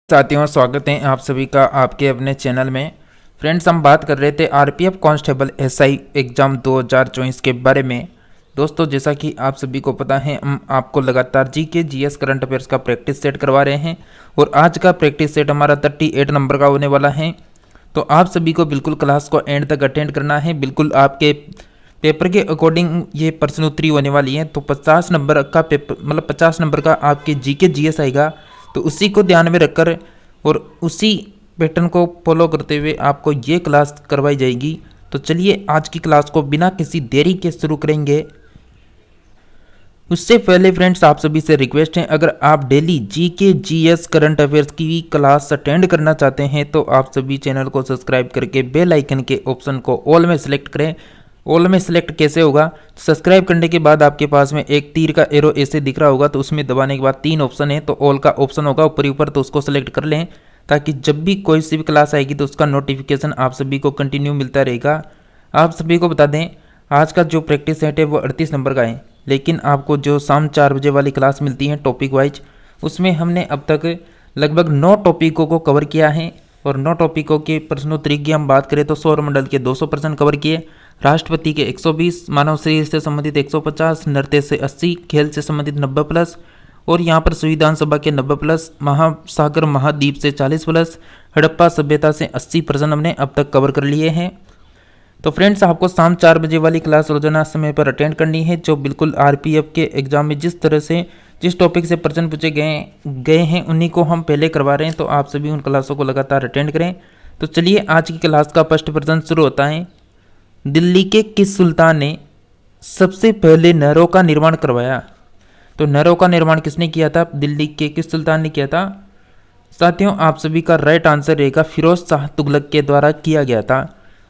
साथियों, स्वागत है आप सभी का आपके अपने चैनल में। फ्रेंड्स, हम बात कर रहे थे आरपीएफ कांस्टेबल एसआई एग्ज़ाम 2024 के बारे में। दोस्तों, जैसा कि आप सभी को पता है, हम आपको लगातार जीके जीएस करंट अफेयर्स का प्रैक्टिस सेट करवा रहे हैं और आज का प्रैक्टिस सेट हमारा 38 नंबर का होने वाला है। तो आप सभी को बिल्कुल क्लास को एंड तक अटेंड करना है। बिल्कुल आपके पेपर के अकॉर्डिंग ये प्रश्न उत्तरी होने वाली है। तो 50 नंबर का पेपर, मतलब 50 नंबर का आपके जीके जीएस आएगा। तो उसी को ध्यान में रखकर और उसी पैटर्न को फॉलो करते हुए आपको ये क्लास करवाई जाएगी। तो चलिए आज की क्लास को बिना किसी देरी के शुरू करेंगे। उससे पहले फ्रेंड्स, आप सभी से रिक्वेस्ट है, अगर आप daily GK GS current affairs की क्लास अटेंड करना चाहते हैं तो आप सभी चैनल को सब्सक्राइब करके बेल आइकन के ऑप्शन को ऑल में सेलेक्ट करें। ऑल में सेलेक्ट कैसे होगा? सब्सक्राइब करने के बाद आपके पास में एक तीर का एरो ऐसे दिख रहा होगा, तो उसमें दबाने के बाद 3 ऑप्शन है। तो ऑल का ऑप्शन होगा ऊपर ऊपर, तो उसको सेलेक्ट कर लें ताकि जब भी कोई सी भी क्लास आएगी तो उसका नोटिफिकेशन आप सभी को कंटिन्यू मिलता रहेगा। आप सभी को बता दें, आज का जो प्रैक्टिस सेट है वो 38 नंबर का है, लेकिन आपको जो शाम 4 बजे वाली क्लास मिलती है टॉपिक वाइज, उसमें हमने अब तक लगभग 9 टॉपिकों को कवर किया है। और 9 टॉपिकों के प्रश्नोत्तरी की हम बात करें तो सौरमंडल के 200 प्रश्न कवर किए, राष्ट्रपति के 120, मानव शरीर से संबंधित 150, नृत्य से 80, खेल से संबंधित 90+, और यहाँ पर संविधान सभा के 90+, महासागर महाद्वीप से 40+, हड़प्पा सभ्यता से 80 प्रश्न हमने अब तक कवर कर लिए हैं। तो फ्रेंड्स, आपको शाम 4 बजे वाली क्लास रोजाना समय पर अटेंड करनी है, जो बिल्कुल आरपीएफ के एग्जाम में जिस तरह से जिस टॉपिक से प्रश्न पूछे गए हैं उन्हीं को हम पहले करवा रहे हैं। तो आप सभी उन क्लासों को लगातार अटेंड करें। तो चलिए आज की क्लास का फर्स्ट प्रश्न शुरू होता है। दिल्ली के किस सुल्तान ने सबसे पहले नहरों का निर्माण करवाया? तो नहरों का निर्माण किसने किया था? दिल्ली के किस सुल्तान ने किया था? साथियों, आप सभी का राइट आंसर रहेगा फिरोज शाह तुगलक के द्वारा किया गया था।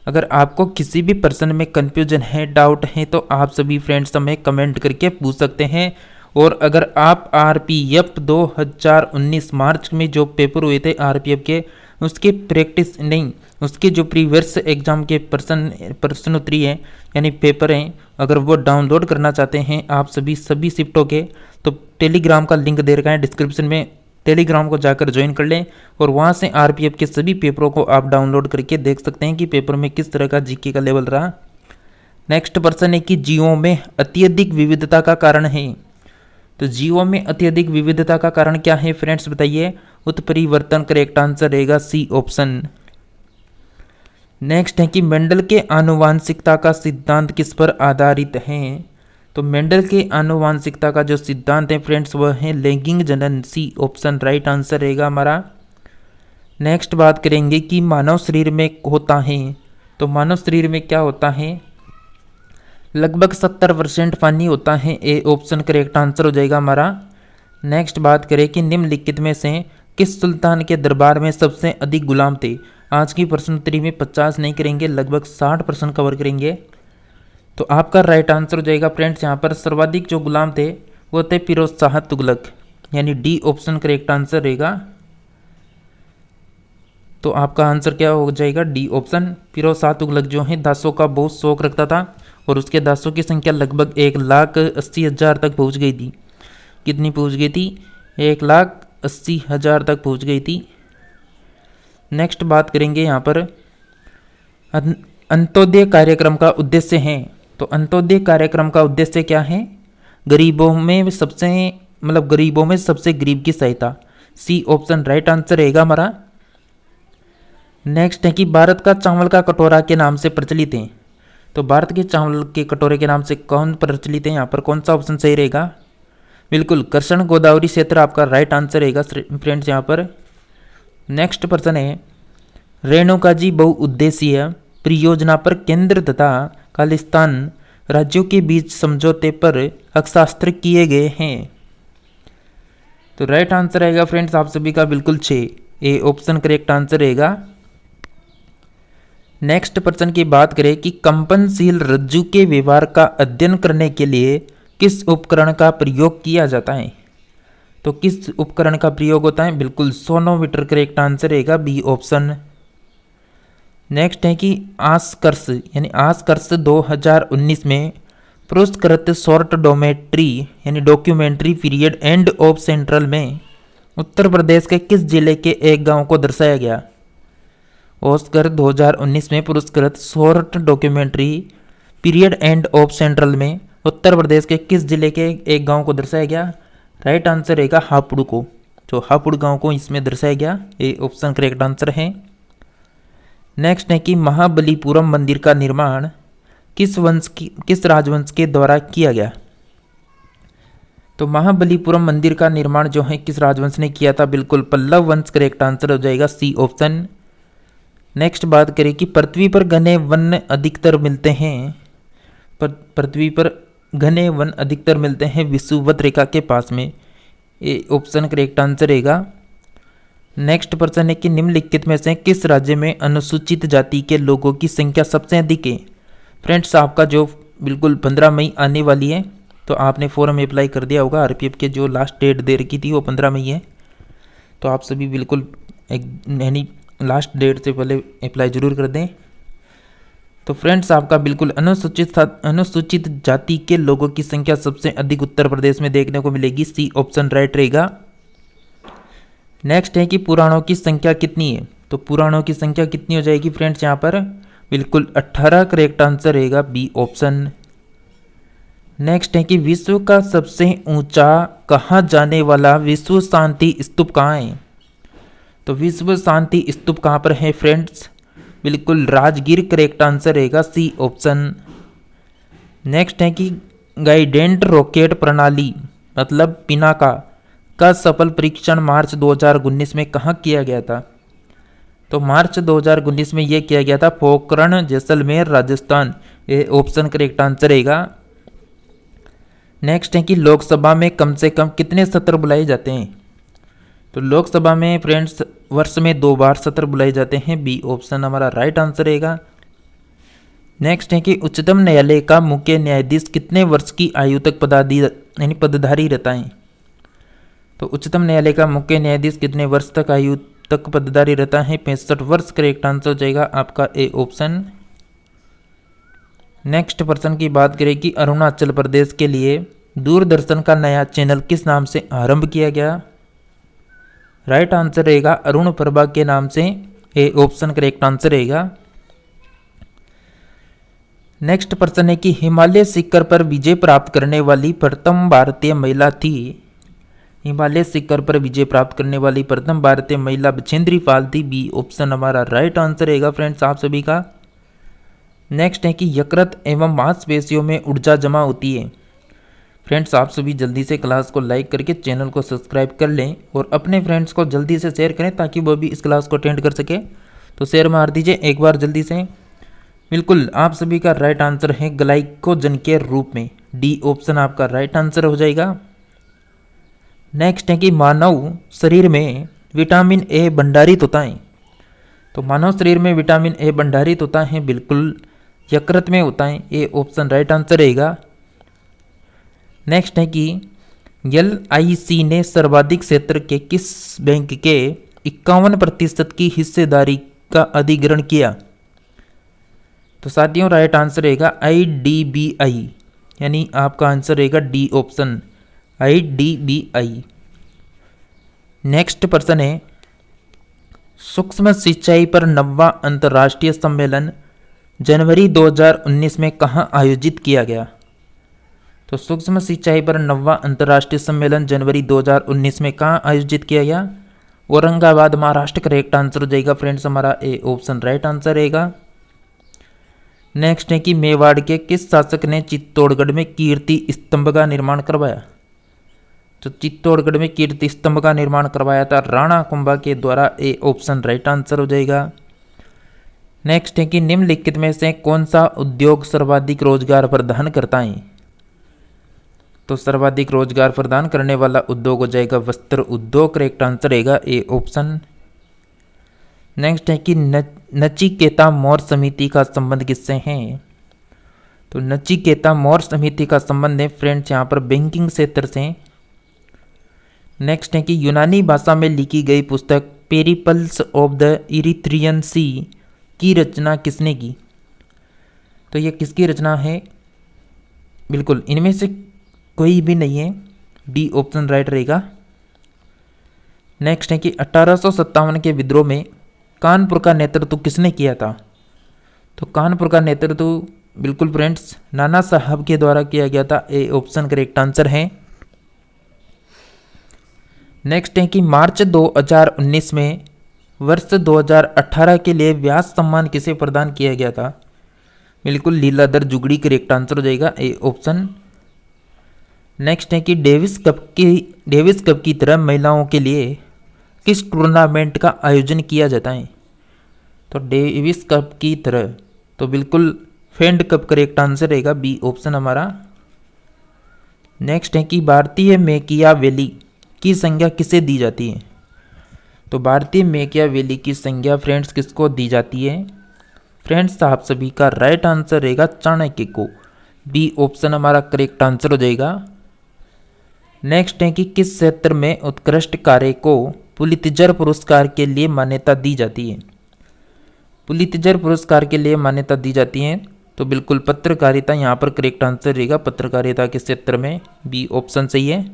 अगर आपको किसी भी प्रश्न में कंफ्यूजन है, डाउट है, तो आप सभी फ्रेंड्स हमें कमेंट करके पूछ सकते हैं। और अगर आप आरपीएफ 2019 मार्च में जो पेपर हुए थे आरपीएफ के, उसके प्रैक्टिस नहीं, उसके जो प्रीवियस एग्जाम के प्रश्नोत्तरी हैं यानी पेपर हैं, अगर वो डाउनलोड करना चाहते हैं आप सभी शिफ्टों के, तो टेलीग्राम का लिंक दे रखा है डिस्क्रिप्शन में। टेलीग्राम को जाकर ज्वाइन कर लें और वहाँ से आरपीएफ के सभी पेपरों को आप डाउनलोड करके देख सकते हैं कि पेपर में किस तरह का जीके का लेवल रहा। नेक्स्ट प्रश्न है कि जीवों में अत्यधिक विविधता का कारण है। तो जीवों में अत्यधिक विविधता का कारण क्या है फ्रेंड्स, बताइए। उत्परिवर्तन करेक्ट आंसर रहेगा सी ऑप्शन। नेक्स्ट है कि मेंडल के आनुवांशिकता का सिद्धांत किस पर आधारित है? तो मेंडल के आनुवांशिकता का जो सिद्धांत है फ्रेंड्स वह है लैंगिक जनन, सी ऑप्शन राइट आंसर रहेगा हमारा। नेक्स्ट बात करेंगे कि मानव शरीर में होता है। तो मानव शरीर में क्या होता है? लगभग 70% पानी होता है, ए ऑप्शन करेक्ट आंसर हो जाएगा हमारा। नेक्स्ट बात करें कि निम्नलिखित में से किस सुल्तान के दरबार में सबसे अधिक गुलाम थे? आज की प्रश्नोत्तरी में 50 नहीं करेंगे, लगभग 60 प्रश्न कवर करेंगे। तो आपका राइट आंसर हो जाएगा फ्रेंड्स, यहाँ पर सर्वाधिक जो गुलाम थे वो थे फिरोज शाह तुगलक, यानी डी ऑप्शन करेक्ट आंसर रहेगा। तो आपका आंसर क्या हो जाएगा? D option. फिरोज शाह तुगलक जो है दासों का बहुत शौक रखता था और उसके दासों की संख्या लगभग 1,80,000 तक पहुँच गई थी। कितनी पहुँच गई थी? 1,80,000 तक पहुँच गई थी। नेक्स्ट बात करेंगे यहाँ पर अंत्योदय कार्यक्रम का उद्देश्य है। तो अंत्योदय कार्यक्रम का उद्देश्य क्या है? गरीबों में सबसे गरीब की सहायता, सी ऑप्शन राइट आंसर रहेगा हमारा। नेक्स्ट है कि भारत का चावल का कटोरा के नाम से प्रचलित है। तो भारत के चावल के कटोरे के नाम से कौन प्रचलित है? यहाँ पर कौन सा ऑप्शन सही रहेगा? बिल्कुल कृष्ण गोदावरी क्षेत्र आपका राइट आंसर रहेगा फ्रेंड्स यहाँ पर। नेक्स्ट प्रश्न है रेणुका जी बहुउद्देशीय परियोजना पर केंद्र तथा खालिस्तान राज्यों के बीच समझौते पर हस्ताक्षर किए गए हैं। तो राइट आंसर रहेगा फ्रेंड्स आप सभी का बिल्कुल 6, ए ऑप्शन करेक्ट आंसर रहेगा। नेक्स्ट प्रश्न की बात करें कि कंपनशील रज्जु के व्यवहार का अध्ययन करने के लिए किस उपकरण का प्रयोग किया जाता है? तो किस उपकरण का प्रयोग होता है? बिल्कुल सोनोमीटर करेक्ट आंसर रहेगा, बी ऑप्शन। नेक्स्ट है कि आस्कर्स यानी आस्कर्स 2019 में पुरस्कृत short documentary period end of central में उत्तर प्रदेश के किस जिले के एक गांव को दर्शाया गया? ऑस्कर 2019 में पुरस्कृत short documentary period end of central में उत्तर प्रदेश के किस जिले के एक गांव को दर्शाया गया? राइट आंसर रहेगा हापुड़ को। तो हापुड़ गांव को इसमें दर्शाया गया, ये ऑप्शन करेक्ट आंसर है। नेक्स्ट है कि महाबलीपुरम मंदिर का निर्माण किस राजवंश के द्वारा किया गया? तो महाबलीपुरम मंदिर का निर्माण जो है किस राजवंश ने किया था? बिल्कुल पल्लव वंश करेक्ट आंसर हो जाएगा, सी ऑप्शन। नेक्स्ट बात करें कि पृथ्वी पर घने वन अधिकतर मिलते हैं, पृथ्वी पर घने वन अधिकतर मिलते हैं विषुवत रेखा के पास में, ये ऑप्शन करेक्ट आंसर रहेगा। नेक्स्ट प्रश्न है कि निम्नलिखित में से किस राज्य में अनुसूचित जाति के लोगों की संख्या सबसे अधिक है? फ्रेंड्स आपका जो बिल्कुल 15 मई आने वाली है, तो आपने फॉर्म अप्लाई कर दिया होगा। आरपीएफ के जो लास्ट डेट दे रखी थी वो 15 मई है, तो आप सभी बिल्कुल यानी लास्ट डेट से पहले अप्लाई जरूर कर दें। तो फ्रेंड्स आपका बिल्कुल अनुसूचित जाति के लोगों की संख्या सबसे अधिक उत्तर प्रदेश में देखने को मिलेगी, सी ऑप्शन राइट रहेगा। नेक्स्ट है कि पुराणों की संख्या कितनी है? तो पुराणों की संख्या कितनी हो जाएगी फ्रेंड्स यहाँ पर? बिल्कुल 18 करेक्ट आंसर रहेगा, बी ऑप्शन। नेक्स्ट है कि विश्व का सबसे ऊंचा कहा जाने वाला विश्व शांति स्तूप कहाँ है? तो विश्व शांति स्तूप कहाँ पर है फ्रेंड्स? बिल्कुल राजगीर करेक्ट आंसर रहेगा, सी ऑप्शन। नेक्स्ट है कि गाइडेंट रॉकेट प्रणाली मतलब पिनाका का सफल परीक्षण मार्च 2019 में कहाँ किया गया था? तो मार्च 2019 में यह किया गया था पोखरण जैसलमेर राजस्थान, ये ऑप्शन करेक्ट आंसर रहेगा। नेक्स्ट है कि लोकसभा में कम से कम कितने सत्र बुलाए जाते हैं? तो लोकसभा में फ्रेंड्स वर्ष में 2 बार सत्र बुलाए जाते हैं, बी ऑप्शन हमारा राइट आंसर रहेगा। नेक्स्ट है कि उच्चतम न्यायालय का मुख्य न्यायाधीश कितने वर्ष की आयु तक पदधारी रहता है? तो उच्चतम न्यायालय का मुख्य न्यायाधीश कितने वर्ष तक आयु तक पदधारी रहता है? 65 वर्ष करेक्ट आंसर हो जाएगा आपका, ए ऑप्शन। नेक्स्ट प्रश्न की बात करें कि अरुणाचल प्रदेश के लिए दूरदर्शन का नया चैनल किस नाम से आरंभ किया गया? राइट आंसर रहेगा अरुण प्रभा के नाम से, ए ऑप्शन करेक्ट आंसर रहेगा। नेक्स्ट प्रश्न है कि हिमालय शिखर पर विजय प्राप्त करने वाली प्रथम भारतीय महिला थी? हिमालय शिखर पर विजय प्राप्त करने वाली प्रथम भारतीय महिला बछेंद्री पाल थी, बी ऑप्शन हमारा राइट आंसर रहेगा फ्रेंड्स आप सभी का। नेक्स्ट है कि यकृत एवं मांसपेशियों में ऊर्जा जमा होती है। फ्रेंड्स आप सभी जल्दी से क्लास को लाइक करके चैनल को सब्सक्राइब कर लें और अपने फ्रेंड्स को जल्दी से शेयर करें ताकि वो भी इस क्लास को अटेंड कर सके। तो शेयर मार दीजिए एक बार जल्दी से। बिल्कुल आप सभी का राइट आंसर है ग्लाइकोजन के रूप में, डी ऑप्शन आपका राइट आंसर हो जाएगा। नेक्स्ट है कि मानव शरीर में विटामिन ए भंडारित होता है। तो मानव शरीर में विटामिन ए भंडारित होता है बिल्कुल यकृत में होता है, ए ऑप्शन राइट आंसर रहेगा। नेक्स्ट है कि LIC ने सर्वाधिक क्षेत्र के किस बैंक के 51% की हिस्सेदारी का अधिग्रहण किया? तो साथियों राइट आंसर रहेगा IDBI, यानी आपका आंसर रहेगा डी ऑप्शन, IDBI। नेक्स्ट प्रश्न है सूक्ष्म सिंचाई पर 9वां अंतर्राष्ट्रीय सम्मेलन जनवरी 2019 में कहाँ आयोजित किया गया? तो सूक्ष्म सिंचाई पर 9वां अंतर्राष्ट्रीय सम्मेलन जनवरी 2019 में कहाँ आयोजित किया गया? औरंगाबाद महाराष्ट्र करेक्ट आंसर हो जाएगा फ्रेंड्स हमारा, ए ऑप्शन राइट आंसर रहेगा। नेक्स्ट है कि मेवाड़ के किस शासक ने चित्तौड़गढ़ में कीर्ति स्तंभ का निर्माण करवाया? तो चित्तौड़गढ़ में कीर्ति स्तंभ का निर्माण करवाया था राणा कुंभा के द्वारा, ए ऑप्शन राइट आंसर हो जाएगा। नेक्स्ट है कि निम्नलिखित में से कौन सा उद्योग सर्वाधिक रोजगार प्रदान करता है? तो सर्वाधिक रोजगार प्रदान करने वाला उद्योग हो जाएगा वस्त्र उद्योग, करेक्ट आंसर रहेगा, ए ऑप्शन। नेक्स्ट है कि नचिकेता मौर्य समिति का संबंध किससे है? तो नचिकेता मौर्य समिति का संबंध है फ्रेंड्स यहाँ पर बैंकिंग क्षेत्र से। नेक्स्ट है कि यूनानी भाषा में लिखी गई पुस्तक पेरिपल्स ऑफ द इरिथ्रियन सी की रचना किसने की? तो ये किसकी रचना है? बिल्कुल इनमें से कोई भी नहीं है, डी ऑप्शन राइट रहेगा। नेक्स्ट है कि 1857 के विद्रोह में कानपुर का नेतृत्व किसने किया था? तो कानपुर का नेतृत्व बिल्कुल फ्रेंड्स नाना साहब के द्वारा किया गया था। ए ऑप्शन करेक्ट आंसर है। नेक्स्ट है कि मार्च 2019 में वर्ष 2018 के लिए व्यास सम्मान किसे प्रदान किया गया था? बिल्कुल लीलाधर जुगड़ी करेक्ट आंसर हो जाएगा, ए ऑप्शन। नेक्स्ट है कि डेविस कप की तरह महिलाओं के लिए किस टूर्नामेंट का आयोजन किया जाता है? तो डेविस कप की तरह तो बिल्कुल फेंड कप करेक्ट आंसर रहेगा, बी ऑप्शन हमारा। नेक्स्ट है कि भारतीय मैकियावेली की संज्ञा किसे दी जाती है? तो भारतीय मैकियावेली की संज्ञा फ्रेंड्स किसको दी जाती है? फ्रेंड्स आप सभी का राइट आंसर रहेगा चाणक्य को, बी ऑप्शन हमारा करेक्ट आंसर हो जाएगा। नेक्स्ट है कि किस क्षेत्र में उत्कृष्ट कार्य को पुलित्जर पुरस्कार के लिए मान्यता दी जाती है? पुलित्जर पुरस्कार के लिए मान्यता दी जाती है तो बिल्कुल पत्रकारिता यहाँ पर करेक्ट आंसर रहेगा, पत्रकारिता के क्षेत्र में, बी ऑप्शन सही है।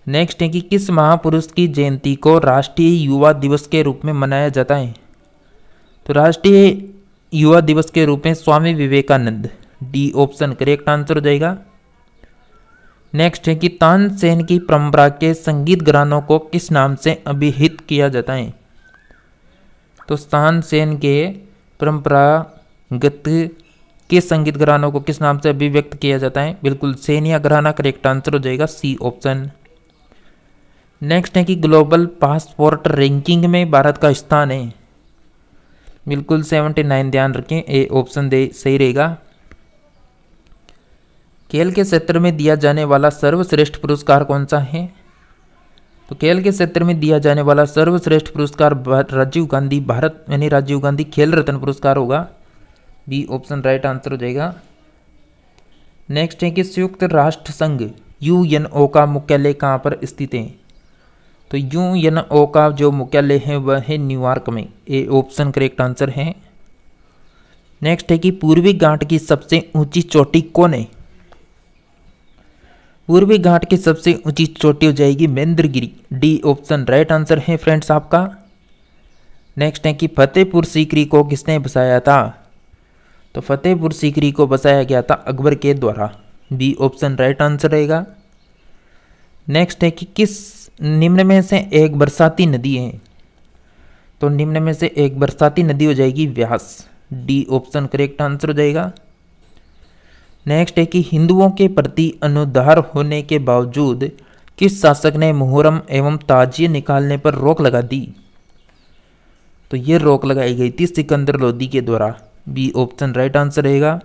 नेक्स्ट है कि किस महापुरुष की जयंती को राष्ट्रीय युवा दिवस के रूप में मनाया जाता है? तो राष्ट्रीय युवा दिवस के रूप में Swami Vivekananda, D option correct answer हो जाएगा। नेक्स्ट है कि तानसेन की परंपरा के संगीत घरानों को किस नाम से अभिहित किया जाता है? तो तानसेन के परंपरागत के संगीत घरानों को किस नाम से अभिव्यक्त किया जाता है? बिल्कुल सेनिया घराना करेक्ट आंसर हो जाएगा, सी ऑप्शन। नेक्स्ट है कि ग्लोबल पासपोर्ट रैंकिंग में भारत का स्थान है? बिल्कुल 79 ध्यान रखें, ए ऑप्शन दे सही रहेगा। खेल के क्षेत्र में दिया जाने वाला सर्वश्रेष्ठ पुरस्कार कौन सा है? तो खेल के क्षेत्र में दिया जाने वाला सर्वश्रेष्ठ पुरस्कार राजीव गांधी भारत यानी राजीव गांधी खेल रत्न पुरस्कार होगा, बी ऑप्शन राइट आंसर हो जाएगा। नेक्स्ट है कि संयुक्त राष्ट्र संघ यूएनओ का मुख्यालय कहाँ पर स्थित है? तो यूएनओ का जो मुख्यालय है वह है न्यूयॉर्क में, ए ऑप्शन करेक्ट आंसर है। नेक्स्ट है कि पूर्वी घाट की सबसे ऊंची चोटी कौन है? पूर्वी घाट की सबसे ऊंची चोटी हो जाएगी Mahendragiri, D option right answer है फ्रेंड्स आपका। नेक्स्ट है कि फतेहपुर सीकरी को किसने बसाया था? तो फतेहपुर सीकरी को बसाया गया था अकबर के द्वारा, बी ऑप्शन राइट आंसर रहेगा। नेक्स्ट है कि किस निम्न में से एक बरसाती नदी है? तो निम्न में से एक बरसाती नदी हो जाएगी व्यास, डी ऑप्शन करेक्ट आंसर हो जाएगा। नेक्स्ट है कि हिंदुओं के प्रति अनुदार होने के बावजूद किस शासक ने मुहर्रम एवं ताजिए निकालने पर रोक लगा दी? तो ये रोक लगाई गई थी सिकंदर लोदी के द्वारा, बी ऑप्शन राइट आंसर रहेगा।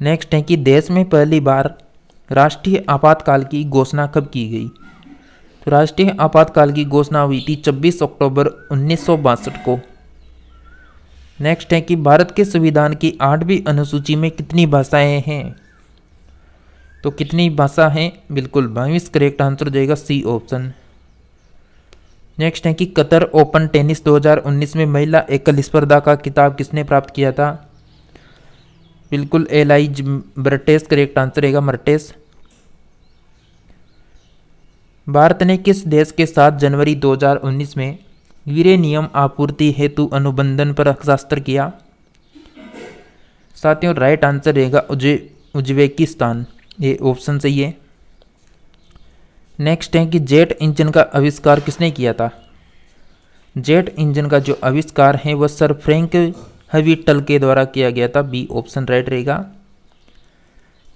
नेक्स्ट है कि देश में पहली बार राष्ट्रीय आपातकाल की घोषणा कब की गई? तो राष्ट्रीय आपातकाल की घोषणा हुई थी 26 अक्टूबर 1962 को। नेक्स्ट है कि भारत के संविधान की 8वीं अनुसूची में कितनी भाषाएं हैं? तो कितनी भाषा हैं? बिल्कुल 22 करेक्ट आंसर हो जाएगा, सी ऑप्शन। नेक्स्ट है कि कतर ओपन टेनिस 2019 में महिला एकल स्पर्धा का खिताब किसने प्राप्त किया था? बिल्कुल एलाइज मर्टेस करेक्ट आंसर रहेगा, मर्टेस। भारत ने किस देश के साथ जनवरी 2019 में यूरेनियम आपूर्ति हेतु अनुबंधन पर हस्ताक्षर किया? साथियों राइट आंसर रहेगा उज्बेकिस्तान, ये ऑप्शन सही है। नेक्स्ट है कि जेट इंजन का आविष्कार किसने किया था? जेट इंजन का जो आविष्कार है वह सर फ्रैंक हविटल के द्वारा किया गया था, बी ऑप्शन राइट रहेगा।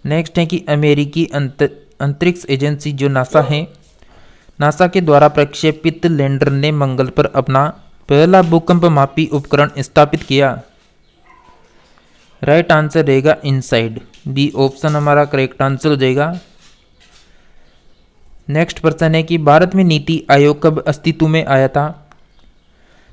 नेक्स्ट है कि अमेरिकी अंतरिक्ष एजेंसी जो नासा है, नासा के द्वारा प्रक्षेपित लैंडर ने मंगल पर अपना पहला भूकंप मापी उपकरण स्थापित किया। राइट आंसर रहेगा इनसाइड, बी ऑप्शन हमारा करेक्ट आंसर हो जाएगा। नेक्स्ट प्रश्न है कि भारत में नीति आयोग कब अस्तित्व में आया था?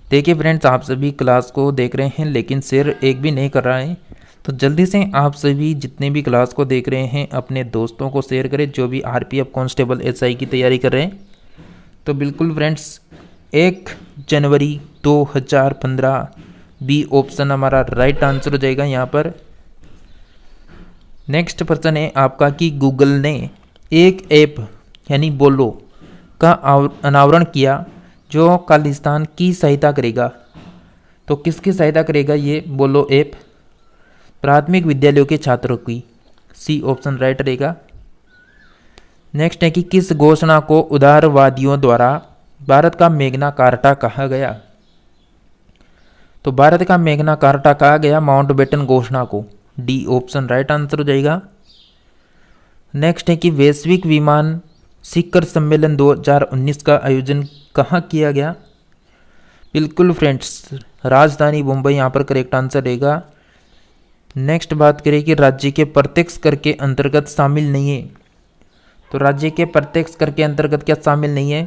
देखिए फ्रेंड्स आप सभी क्लास को देख रहे हैं लेकिन शेयर एक भी नहीं कर रहा है, तो जल्दी से आप सभी जितने भी क्लास को देख रहे हैं अपने दोस्तों को शेयर करें जो भी आरपीएफ कांस्टेबल एसआई की तैयारी कर रहे हैं। तो बिल्कुल फ्रेंड्स 1 जनवरी 2015 बी ऑप्शन हमारा राइट आंसर हो जाएगा यहाँ पर। नेक्स्ट प्रश्न है आपका कि गूगल ने एक ऐप यानी बोलो का अनावरण किया जो खालिस्तान की सहायता करेगा। तो किसकी सहायता करेगा ये बोलो ऐप? प्राथमिक विद्यालयों के छात्रों की। सी ऑप्शन राइट रहेगा। नेक्स्ट है कि किस घोषणा को उदारवादियों द्वारा भारत का मैग्ना कार्टा कहा गया? तो भारत का मैग्ना कार्टा कहा गया माउंटबेटन घोषणा को। डी ऑप्शन राइट आंसर हो जाएगा। नेक्स्ट है कि वैश्विक विमान शिखर सम्मेलन 2019 का आयोजन कहाँ किया गया? बिल्कुल फ्रेंड्स, राजधानी मुंबई यहाँ पर करेक्ट आंसर रहेगा। नेक्स्ट बात करें कि राज्य के प्रत्यक्ष कर के अंतर्गत शामिल नहीं है। तो राज्य के प्रत्यक्ष कर के अंतर्गत क्या शामिल नहीं है?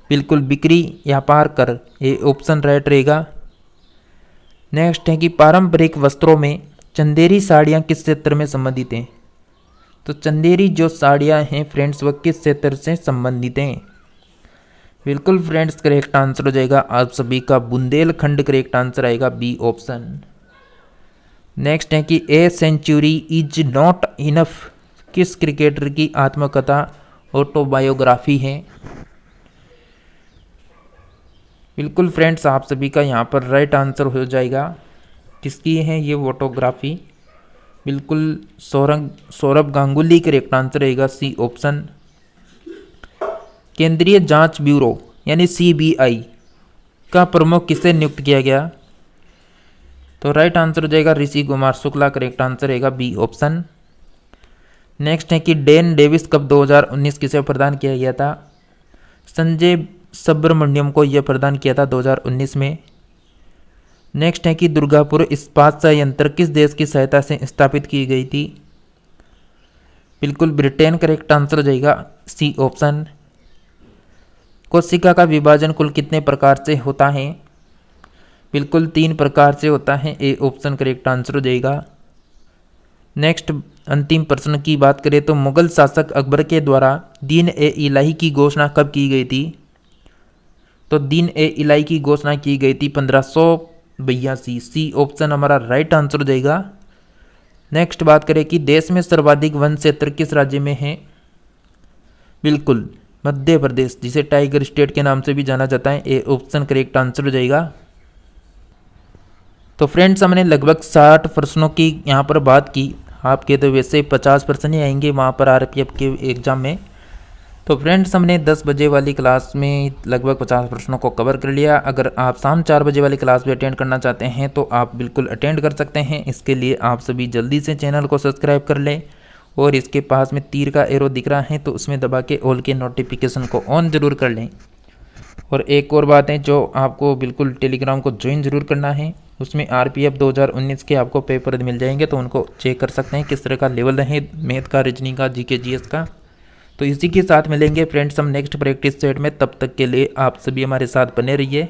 बिल्कुल बिक्री व्यापार कर, ये ऑप्शन राइट रहेगा। नेक्स्ट है कि पारंपरिक वस्त्रों में चंदेरी साड़ियाँ किस क्षेत्र में संबंधित हैं? तो चंदेरी जो साड़ियाँ हैं फ्रेंड्स वह किस क्षेत्र से संबंधित हैं? बिल्कुल फ्रेंड्स करेक्ट आंसर हो जाएगा आप सभी का बुंदेलखंड करेक्ट आंसर आएगा बी ऑप्शन। नेक्स्ट है कि A century is not enough किस क्रिकेटर की आत्मकथा ऑटोबायोग्राफी है? बिल्कुल फ्रेंड्स आप सभी का यहाँ पर राइट आंसर हो जाएगा। किसकी है ये ऑटोग्राफी? बिल्कुल सौरभ गांगुली करेक्ट आंसर रहेगा सी ऑप्शन। केंद्रीय जांच ब्यूरो यानी सीबीआई का प्रमुख किसे नियुक्त किया गया? तो राइट आंसर हो जाएगा ऋषि कुमार शुक्ला करेक्ट आंसर रहेगा बी ऑप्शन। नेक्स्ट है कि डेन डेविस कप 2019 किसे प्रदान किया गया था? संजय सुब्रमण्यम को यह प्रदान किया था 2019 में। नेक्स्ट है कि दुर्गापुर इस्पात संयंत्र किस देश की सहायता से स्थापित की गई थी? बिल्कुल ब्रिटेन करेक्ट आंसर हो जाएगा सी ऑप्शन। कोशिका का विभाजन कुल कितने प्रकार से होता है? बिल्कुल 3 प्रकार से होता है, ए ऑप्शन करेक्ट आंसर हो जाएगा। नेक्स्ट अंतिम प्रश्न की बात करें तो मुगल शासक अकबर के द्वारा दीन ए इलाही की घोषणा कब की गई थी? तो दीन ए इलाही की घोषणा की गई थी 1582। सी ऑप्शन हमारा राइट आंसर हो जाएगा। नेक्स्ट बात करें कि देश में सर्वाधिक वन क्षेत्र किस राज्य में है? बिल्कुल मध्य प्रदेश, जिसे टाइगर स्टेट के नाम से भी जाना जाता है, ए ऑप्शन करेक्ट आंसर हो जाएगा। तो फ्रेंड्स हमने लगभग 60 प्रश्नों की यहाँ पर बात की। आपके तो वैसे 50 प्रश्न ही आएंगे वहाँ पर आरपीएफ के एग्ज़ाम में। तो फ्रेंड्स हमने 10 बजे वाली क्लास में लगभग 50 प्रश्नों को कवर कर लिया। अगर आप शाम 4 बजे वाली क्लास भी अटेंड करना चाहते हैं तो आप बिल्कुल अटेंड कर सकते हैं। इसके लिए आप सभी जल्दी से चैनल को सब्सक्राइब कर लें और इसके पास में तीर का एरो दिख रहा है तो उसमें दबा के ऑल के नोटिफिकेशन को ऑन ज़रूर कर लें। और एक और बात है जो आपको बिल्कुल टेलीग्राम को ज्वाइन ज़रूर करना है, उसमें आरपीएफ 2019 के आपको पेपर मिल जाएंगे तो उनको चेक कर सकते हैं किस तरह का लेवल है मैथ का, रीजनिंग का, जीके जीएस का। तो इसी के साथ मिलेंगे फ्रेंड्स हम नेक्स्ट प्रैक्टिस सेट में। तब तक के लिए आप सभी हमारे साथ बने रहिए।